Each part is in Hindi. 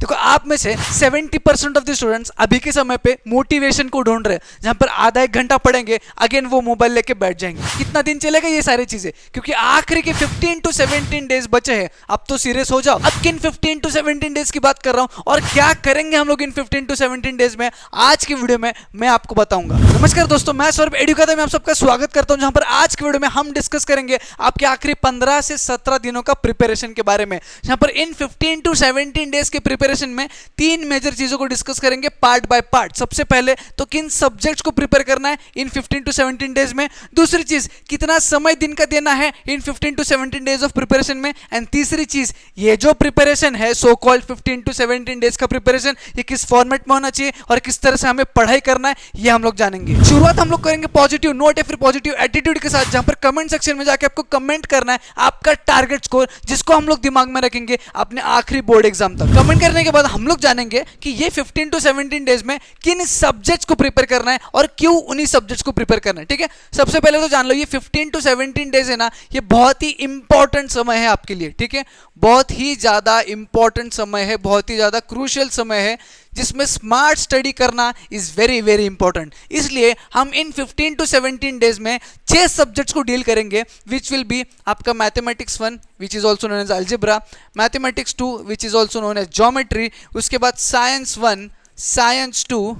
देखो आप में से 70% ऑफ द स्टूडेंट्स अभी के समय पे मोटिवेशन को ढूंढ रहे हैं, जहां पर आधा एक घंटा पढ़ेंगे, अगेन वो मोबाइल लेके बैठ जाएंगे। कितना दिन चलेगा ये सारी चीजें, क्योंकि आखिरी के 15 to 17 डेज बचे हैं। अब तो सीरियस हो जाओ। अब किन 15 to 17 डेज की बात कर रहा हूं और क्या करेंगे हम लोग इन 15 to 17 डेज में, आज की वीडियो में मैं आपको बताऊंगा। नमस्कार दोस्तों, मैं सौरभ एडुकेटर में आप सबका स्वागत करता हूं, जहां पर आज की वीडियो में हम डिस्कस करेंगे आपके आखिरी 15 से 17 दिनों का प्रिपरेशन के बारे में। जहां पर इन 15 to 17 डेज के प्रिपरेशन में तीन मेजर चीजों को डिस्कस करेंगे पार्ट बाय पार्ट। सबसे पहले तो किन सब्जेक्ट्स को प्रिपेयर करना है इन 15 to 17 डेज में, दूसरी चीज कितना समय दिन का देना है इन 15 to 17 डेज ऑफ प्रिपरेशन में, एंड तीसरी चीज ये जो प्रिपरेशन है सो कॉल्ड 15 to 17 डेज का प्रिपरेशन, ये किस फॉर्मेट में होना चाहिए और किस तरह से हमें पढ़ाई करना है, ये हम लोग जानेंगे। शुरुआत हम लोग करेंगे पॉजिटिव नोट या फिर पॉजिटिव एटीट्यूड के साथ, जहां पर कमेंट सेक्शन में जाके आपको कमेंट करना है आपका टारगेट स्कोर, जिसको हम लोग दिमाग में रखेंगे अपने आखिरी बोर्ड एग्जाम तक। कमेंट करने के बाद हम लोग जानेंगे कि ये 15 to 17 डेज में किन सब्जेक्ट्स को प्रिपेयर करना है और क्यों उन्हीं सब्जेक्ट्स को प्रिपेयर करना है। ठीक है, सबसे पहले तो जान लो ये 15 to 17 डेज है ना, ये बहुत ही इंपॉर्टेंट समय है आपके लिए। ठीक है, बहुत ही ज्यादा इंपॉर्टेंट समय है, बहुत ही ज्यादा क्रूशियल समय है, जिसमें स्मार्ट स्टडी करना इज वेरी वेरी इंपॉर्टेंट। इसलिए हम इन 15 to 17 डेज में 6 सब्जेक्ट्स को डील करेंगे, विच विल बी आपका mathematics 1 which is also known as algebra, mathematics 2 which is also known as geometry, उसके बाद science 1, science 2,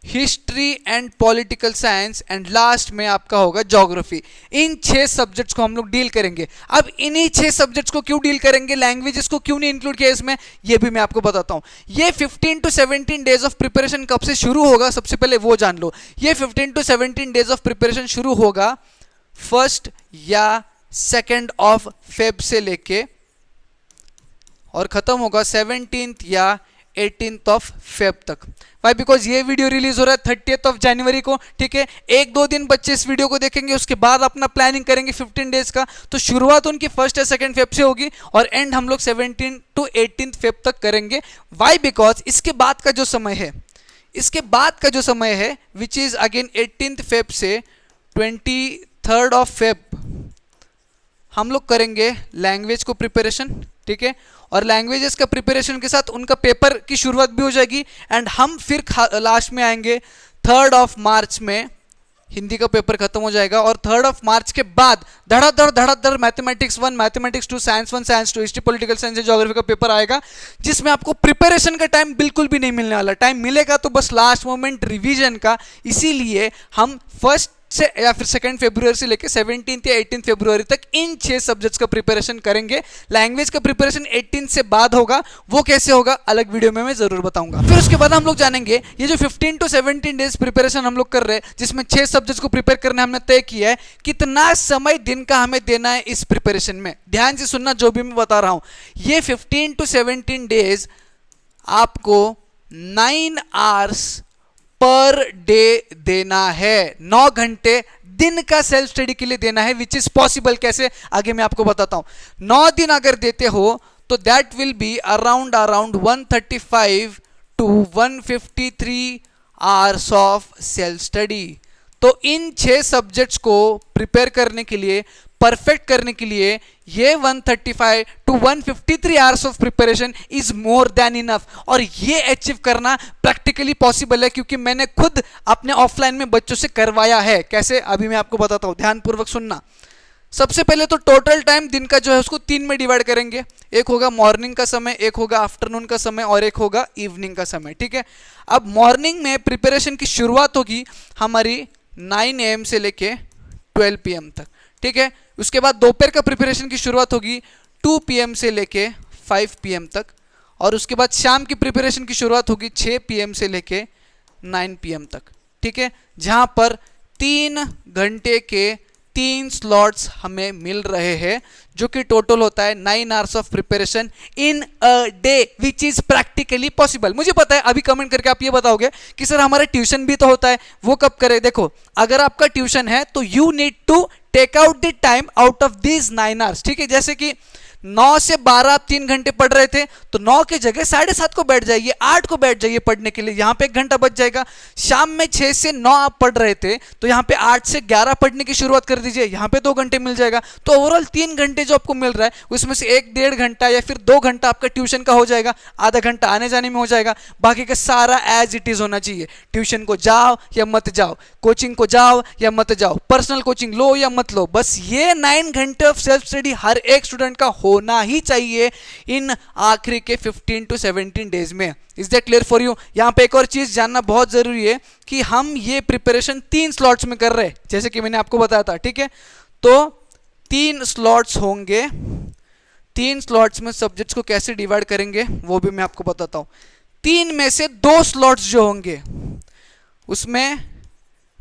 history and political science, and last में आपका होगा ज्योग्राफी। इन 6 सब्जेक्ट्स को हम लोग डील करेंगे। अब इन्हीं 6 सब्जेक्ट्स को क्यों डील करेंगे, लैंग्वेजेस को क्यों नहीं इंक्लूड किया इसमें, ये भी मैं आपको बताता हूं। ये 15 to 17 डेज ऑफ प्रिपरेशन कब से शुरू होगा, सबसे पहले वो जान लो। ये 15 to 17 डेज ऑफ प्रिपरेशन शुरू होगा 1 या 2 फेब से लेके और खत्म होगा 17 या 18 फेब तक। भाई बिकॉज ये वीडियो रिलीज हो रहा है 30 जनवरी को। ठीक है, 1-2 दिन बच्चे इस वीडियो को देखेंगे, उसके बाद अपना प्लानिंग करेंगे 15 डेज का। तो शुरुआत उनकी 1 या 2 फेब से होगी और एंड हम लोग 17 to 18 फेब तक करेंगे। वाई, बिकॉज इसके बाद का जो समय है, इसके बाद का जो समय है विच इज अगेन 18 फेब से 23 फेब, हम लोग करेंगे लैंग्वेज को प्रिपरेशन। ठीक है, और लैंग्वेजेस का प्रिपरेशन के साथ उनका पेपर की शुरुआत भी हो जाएगी, एंड हम फिर लास्ट में आएंगे 3 मार्च में हिंदी का पेपर खत्म हो जाएगा। और 3 मार्च के बाद धड़ाधड़ mathematics 1, mathematics 2, science 1, science 2, history political science and geography का पेपर आएगा, जिसमें आपको प्रिपरेशन का टाइम बिल्कुल भी नहीं मिलने वाला। टाइम मिलेगा तो बस लास्ट मोमेंट रिवीजन का। इसीलिए हम 1 से या फिर 2 फरवरी से लेकर 17 या 18 फरवरी तक इन 6 सब्जेक्ट्स का प्रिपरेशन करेंगे। लैंग्वेज का प्रिपरेशन 18 से बाद होगा, वो कैसे होगा अलग वीडियो में मैं जरूर बताऊंगा। फिर उसके बाद हम लोग जानेंगे ये जो 15 to 17 डेज प्रिपरेशन हम लोग कर रहे हैं, जिसमें 6 सब्जेक्ट्स को प्रिपेयर करने हमने तय किया है, कितना समय दिन का हमें देना है इस प्रिपरेशन में। ध्यान से सुनना जो भी मैं बता रहा हूं। ये 15 to 17 डेज आपको 9 आवर्स पर डे देना है, 9 घंटे दिन का सेल्फ स्टडी के लिए देना है, विच इज पॉसिबल। कैसे, आगे मैं आपको बताता हूं। 9 दिन अगर देते हो तो that will be around 135 to 153 hours of self study. तो इन 6 सब्जेक्ट्स को प्रिपेयर करने के लिए, परफेक्ट करने के लिए, ये 135 to 153 hours of preparation is more than enough. और ये अचीव करना प्रैक्टिकली पॉसिबल है, क्योंकि मैंने खुद अपने ऑफलाइन में बच्चों से करवाया है। कैसे, अभी मैं आपको बताता हूं, ध्यानपूर्वक सुनना। सबसे पहले तो टोटल टाइम दिन का जो है उसको 3 में डिवाइड करेंगे। एक होगा मॉर्निंग का समय, एक होगा आफ्टरनून का समय और एक होगा इवनिंग का समय। ठीक है, अब मॉर्निंग में प्रिपरेशन की शुरुआत होगी हमारी 9 AM से लेके 12 PM तक। ठीक है, उसके बाद दोपहर का प्रिपरेशन की शुरुआत होगी 2 PM से लेके 5 PM तक, और उसके बाद शाम की प्रिपरेशन की शुरुआत होगी 6 PM से लेके 9 PM तक। ठीक है, जहां पर 3 घंटे के 3 स्लॉट्स हमें मिल रहे हैं, जो कि टोटल होता है 9 hours of preparation in a day, which is practically possible. मुझे पता है अभी कमेंट करके आप ये बताओगे कि सर हमारा ट्यूशन भी तो होता है, वो कब करें। देखो, अगर आपका ट्यूशन है तो you need to take out the time out of these 9 hours. ठीक है, जैसे कि 9 से 12 आप 3 घंटे पढ़ रहे थे, तो 9 की जगह 7:30 को बैठ जाइए, 8 को बैठ जाइए पढ़ने के लिए, यहाँ पे 1 घंटा बच जाएगा। शाम में 6 से 9 आप पढ़ रहे थे, तो यहाँ पे 8 से 11 पढ़ने की शुरुआत कर दीजिए, यहाँ पे 2 घंटे मिल जाएगा। तो ओवरऑल 3 घंटे जो आपको मिल रहा है उसमें से 1-1.5 घंटा या फिर 2 घंटा आपका ट्यूशन का हो जाएगा, आधा घंटा आने जाने में हो जाएगा, बाकी का सारा एज इट इज होना चाहिए। ट्यूशन को जाओ या मत जाओ, कोचिंग को जाओ या मत जाओ, पर्सनल कोचिंग लो या मत लो, बस ये 9 घंटे ऑफ सेल्फ स्टडी हर एक स्टूडेंट का होना ही चाहिए इन आखिरी के 15 to 17 डेज में। Is that clear for you? यहाँ पे एक और चीज जानना बहुत जरूरी है कि हम ये प्रिपरेशन 3 स्लॉट्स में कर रहे हैं, जैसे कि मैंने आपको बताया था, ठीक है? तो 3 स्लॉट्स होंगे, 3 स्लॉट्स में सब्जेक्ट्स को कैसे डिवाइड करेंगे वो भी मैं आपको बताता हूँ। 3 में से 2 स्लॉट्स जो होंगे उसमें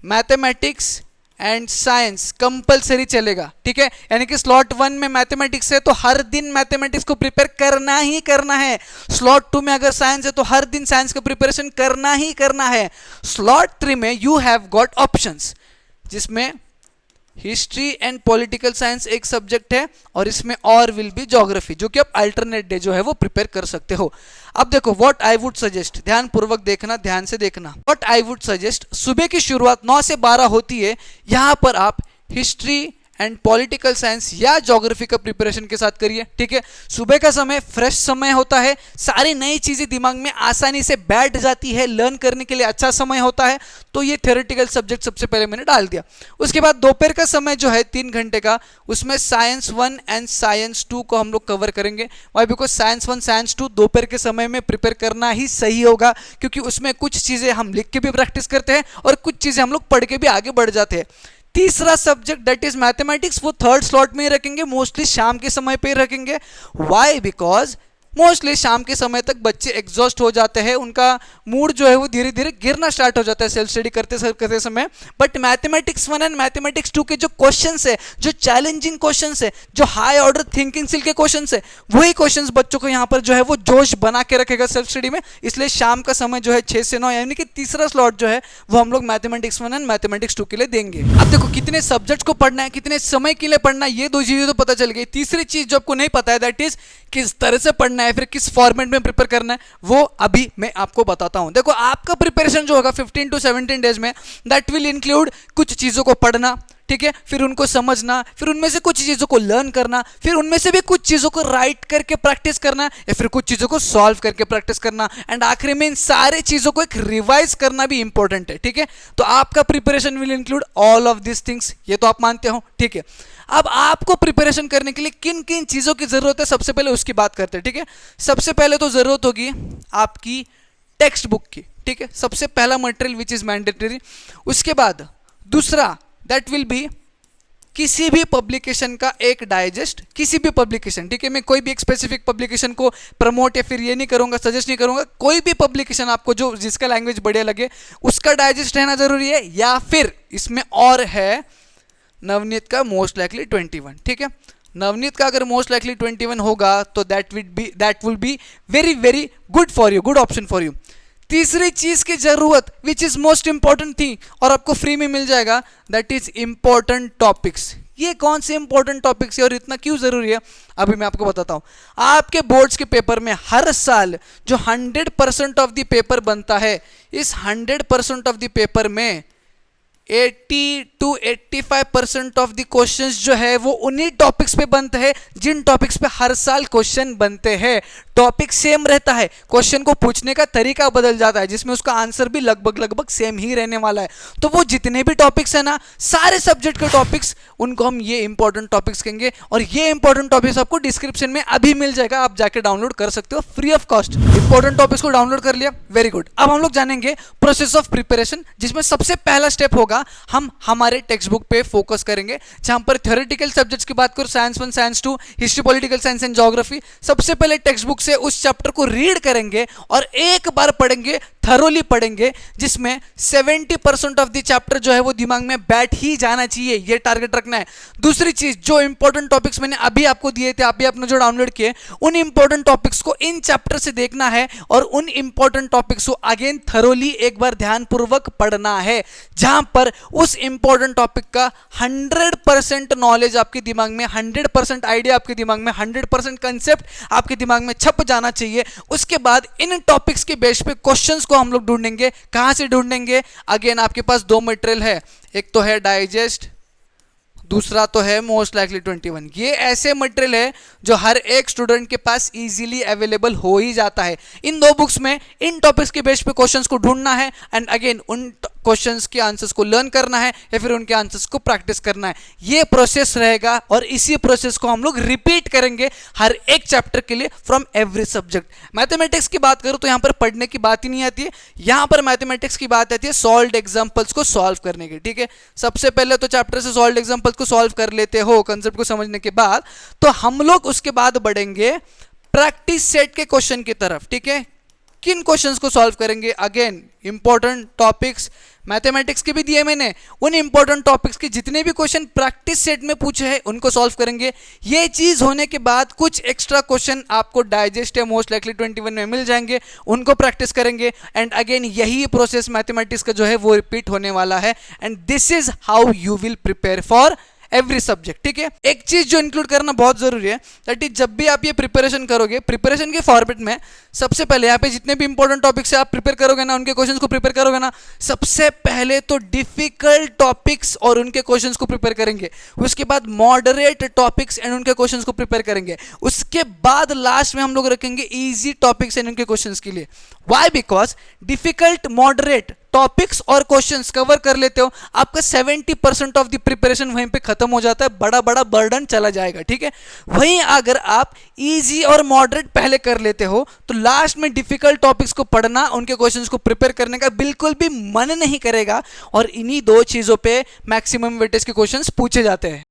मैथमेटिक्स एंड साइंस कंपलसरी चलेगा, ठीक है? यानी कि स्लॉट 1 में मैथमेटिक्स है तो हर दिन मैथमेटिक्स को प्रिपेयर करना ही करना है। स्लॉट 2 में अगर साइंस है तो हर दिन साइंस का प्रिपरेशन करना ही करना है। स्लॉट 3 में यू हैव गॉट ऑप्शंस, जिसमें हिस्ट्री एंड पॉलिटिकल साइंस एक सब्जेक्ट है और इसमें और विल बी ज्योग्राफी, जो कि आप अल्टरनेट डे जो है वो प्रिपेयर कर सकते हो। अब देखो व्हाट आई वुड सजेस्ट, ध्यान पूर्वक देखना, ध्यान से देखना। व्हाट आई वुड सजेस्ट, सुबह की शुरुआत 9 से 12 होती है, यहां पर आप हिस्ट्री एंड पॉलिटिकल साइंस या ज्योग्राफी का प्रिपरेशन के साथ करिए, ठीक है? सुबह का समय फ्रेश समय होता है, सारी नई चीजें दिमाग में आसानी से बैठ जाती है, लर्न करने के लिए अच्छा समय होता है। तो ये थ्योरेटिकल सब्जेक्ट सबसे पहले मैंने डाल दिया। उसके बाद दोपहर का समय जो है 3 घंटे का, उसमें साइंस 1 एंड साइंस 2 को हम लोग कवर करेंगे। वाई? बिकॉज साइंस 1 साइंस 2 दोपहर के समय में प्रिपेयर करना ही सही होगा, क्योंकि उसमें कुछ चीजें हम लिख के भी प्रैक्टिस करते हैं और कुछ चीजें हम लोग पढ़ के भी आगे बढ़ जाते हैं। तीसरा सब्जेक्ट दैट इज मैथमेटिक्स, वो 3rd स्लॉट में ही रखेंगे, मोस्टली शाम के समय पे ही रखेंगे। व्हाई? बिकॉज मोस्टली शाम के समय तक बच्चे एग्जॉस्ट हो जाते हैं, उनका मूड जो है वो धीरे धीरे गिरना स्टार्ट हो जाता है सेल्फ स्टडी करते समय। बट मैथमेटिक्स 1 एंड मैथमेटिक्स 2 के जो क्वेश्चंस है, जो चैलेंजिंग क्वेश्चंस है, जो हाई ऑर्डर थिंकिंग स्किल के क्वेश्चंस है, वही क्वेश्चंस बच्चों को यहाँ पर जो है वो जोश बना के रखेगा सेल्फ स्टडी में। इसलिए शाम का समय जो है 6 से 9, यानी कि तीसरा स्लॉट जो है वो हम लोग मैथमेटिक्स 1 एंड मैथमेटिक्स 2 के लिए देंगे। अब देखो कितने सब्जेक्ट को पढ़ना है, कितने समय के लिए पढ़ना है, ये 2 चीजें तो पता चल गई। तीसरी चीज जो आपको नहीं पता है दैट इज किस तरह से पढ़ना है, फिर किस फॉर्मेट में प्रिपेयर करना है, वो अभी मैं आपको बताता हूं। देखो आपका प्रिपरेशन जो होगा 15 to 17 डेज में, दैट विल इंक्लूड कुछ चीजों को पढ़ना, ठीक है? फिर उनको समझना, फिर उनमें से कुछ चीजों को लर्न करना, फिर उनमें से भी कुछ चीजों को राइट करके प्रैक्टिस करना, या फिर कुछ चीजों को सॉल्व करके प्रैक्टिस करना, एंड आखिरी में इन सारे चीजों को एक रिवाइज करना भी इंपॉर्टेंट है, ठीक है? तो आपका preparation will include all of this things, ये तो आप मानते हो, ठीक है? अब आपको प्रिपरेशन करने के लिए किन किन चीजों की जरूरत है, सबसे पहले उसकी बात करते हैं, ठीक है? सबसे पहले तो जरूरत होगी आपकी टेक्स्ट बुक की, ठीक है? सबसे पहला मटेरियल विच इज मैंडेटरी। उसके बाद दूसरा दैट विल बी किसी भी पब्लिकेशन का एक डाइजेस्ट, किसी भी पब्लिकेशन, ठीक है? मैं कोई भी एक स्पेसिफिक पब्लिकेशन को प्रमोट या फिर ये नहीं करूंगा, सजेस्ट नहीं करूंगा, कोई भी पब्लिकेशन आपको जो जिसका लैंग्वेज बढ़िया लगे उसका डाइजेस्ट रहना जरूरी है। या फिर इसमें और है नवनीत का मोस्ट लाइकली 21, ठीक है? नवनीत का अगर मोस्ट लाइकली 21 होगा तो that will be very very good for you, good option for you. तीसरी चीज की जरूरत विच इज मोस्ट इंपॉर्टेंट थी और आपको फ्री में मिल जाएगा, दैट इज इंपॉर्टेंट टॉपिक्स। ये कौन से इंपॉर्टेंट टॉपिक्स है और इतना क्यों जरूरी है, अभी मैं आपको बताता हूं। आपके बोर्ड्स के पेपर में हर साल जो 100% ऑफ द पेपर बनता है, इस 100% ऑफ द पेपर में 80 to 85% ऑफ द क्वेश्चंस जो है वो उन्हीं टॉपिक्स पे बनते हैं जिन टॉपिक्स पे हर साल क्वेश्चन बनते हैं। टॉपिक सेम रहता है, क्वेश्चन को पूछने का तरीका बदल जाता है, जिसमें उसका आंसर भी लगभग सेम ही रहने वाला है। तो वो जितने भी टॉपिक्स है ना, सारे सब्जेक्ट के टॉपिक्स, उनको हम ये इंपॉर्टेंट टॉपिक्स कहेंगे। और ये इंपॉर्टेंट टॉपिक्स आपको डिस्क्रिप्शन में अभी मिल जाएगा, आप जाके डाउनलोड कर सकते हो free of cost. Important topics को डाउनलोड कर लिया, वेरी गुड। अब हम लोग जानेंगे प्रोसेस ऑफ प्रिपरेशन, जिसमें सबसे पहला स्टेप होगा हम हमारे टेक्स्ट बुक पे फोकस करेंगे। जहां पर थ्योरेटिकल सब्जेक्ट्स की बात करूं, science 1 science 2, history political science and geography, सबसे पहले टेक्स्ट बुक से उस चैप्टर को रीड करेंगे और एक बार पढ़ेंगे थरोली पढ़ेंगे, जिसमें 70% ऑफ द चैप्टर जो है वो दिमाग में बैठ ही जाना चाहिए, ये टारगेट रखना है। दूसरी चीज, जो इंपॉर्टेंट टॉपिक्स मैंने अभी आपको दिए थे, अभी आपने जो डाउनलोड किए, उन इंपॉर्टेंट टॉपिक्स को इन चैप्टर से देखना है और उन इंपॉर्टेंट टॉपिक्स को अगेन थरोली एक बार ध्यानपूर्वक पढ़ना है, जहां पर उस इंपॉर्टेंट टॉपिक का 100% नॉलेज आपके दिमाग में, 100% आइडिया आपके दिमाग में, 100% कंसेप्ट आपके दिमाग में छप जाना चाहिए। उसके बाद इन टॉपिक्स के बेस पे क्वेश्चंस को हम लोग ढूंढेंगे। कहां से ढूंढेंगे? अगेन आपके पास दो मटेरियल है, एक तो है डाइजेस्ट, दूसरा तो है मोस्ट लाइकली 21। ये ऐसे मटेरियल है जो हर एक स्टूडेंट के पास इजीली अवेलेबल हो ही जाता है। इन दो बुक्स में इन टॉपिक्स के बेस पे क्वेश्चंस को ढूंढना है एंड अगेन उन क्वेश्चंस के आंसर्स को लर्न करना है या फिर उनके आंसर्स को प्रैक्टिस करना है। ये प्रोसेस रहेगा और इसी प्रोसेस को हम लोग रिपीट करेंगे हर एक चैप्टर के लिए फ्रॉम एवरी सब्जेक्ट। मैथमेटिक्स की बात करूं तो यहां पर पढ़ने की बात ही नहीं आती है, यहां पर मैथमेटिक्स की बात आती है सॉल्व्ड एग्जांपल्स को सॉल्व करने की। ठीक है, सबसे पहले तो चैप्टर से सॉल्व्ड एग्जांपल्स को सॉल्व कर लेते हो कंसेप्ट को समझने के बाद, तो हम लोग उसके बाद बढ़ेंगे प्रैक्टिस सेट के क्वेश्चन की तरफ। ठीक है, किन क्वेश्चंस को सॉल्व करेंगे? अगेन इंपॉर्टेंट टॉपिक्स मैथमेटिक्स के भी दिए मैंने, उन इंपॉर्टेंट टॉपिक्स के जितने भी क्वेश्चन प्रैक्टिस सेट में पूछे हैं उनको सॉल्व करेंगे। ये चीज होने के बाद कुछ एक्स्ट्रा क्वेश्चन आपको डाइजेस्ट या मोस्ट लाइकली 21 में मिल जाएंगे, उनको प्रैक्टिस करेंगे एंड अगेन यही प्रोसेस मैथमेटिक्स का जो है वो रिपीट होने वाला है and this is how you will prepare for every subject. ठीक है, एक चीज जो इंक्लूड करना बहुत जरूरी है, दैट इज जब भी आप ये प्रिपरेशन करोगे, प्रिपरेशन के फॉर्मेट में सबसे पहले यहाँ पे जितने भी इंपॉर्टेंट टॉपिक्स से आप प्रिपेयर करोगे ना, उनके क्वेश्चंस को प्रिपेयर करोगे ना, सबसे पहले तो डिफिकल्ट टॉपिक्स और उनके क्वेश्चंस को प्रिपेयर करेंगे, उसके बाद मॉडरेट टॉपिक्स एंड उनके क्वेश्चंस को प्रिपेयर करेंगे, उसके बाद लास्ट में हम लोग रखेंगे इजी टॉपिक्स एंड उनके क्वेश्चंस के लिए। Why? Because difficult, moderate topics और क्वेश्चंस कवर कर लेते हो, आपका 70% ऑफ द प्रिपरेशन वहीं पे खत्म हो जाता है, बड़ा बड़ा बर्डन चला जाएगा। ठीक है, वहीं अगर आप इजी और मॉडरेट पहले कर लेते हो तो लास्ट में डिफिकल्ट टॉपिक्स को पढ़ना, उनके क्वेश्चंस को प्रिपेयर करने का बिल्कुल भी मन नहीं करेगा और इन्हीं दो चीजों पे मैक्सिमम वेटेज के क्वेश्चंस पूछे जाते हैं।